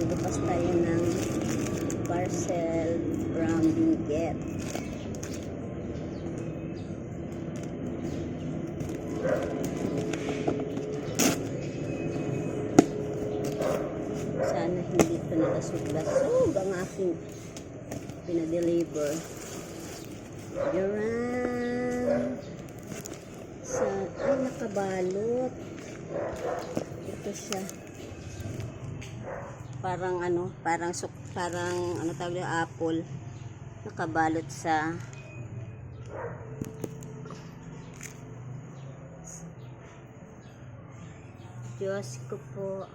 Bukas tayo ng parcel from Benguet. Sana hindi ito nalasog-lasog ang aking pinadeliver. Duran. Ay, nakabalot. Ito siya. Parang parang tawag yung apple. Nakabalot sa Diyos ko po.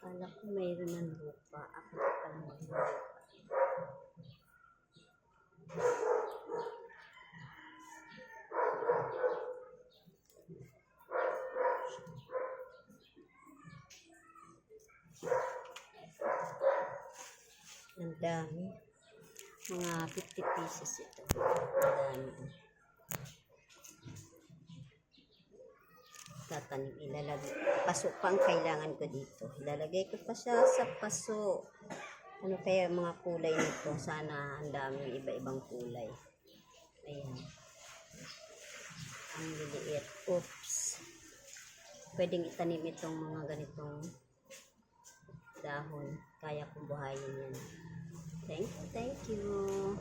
Akala ko mayroon ng lupa. Ako pa lang ng lupa. Ang dami. Mga 50 pieces ito. Ang dami. Tatanim, ilalagay. Paso pa ang kailangan ko dito. Ilalagay ko pa siya sa paso. Ano kaya mga kulay nito? Sana ang dami iba-ibang kulay. Ayan. Ang liliit. Oops. Pwedeng itanim itong mga ganitong dahon. Kaya kong buhayin yan. Thank you.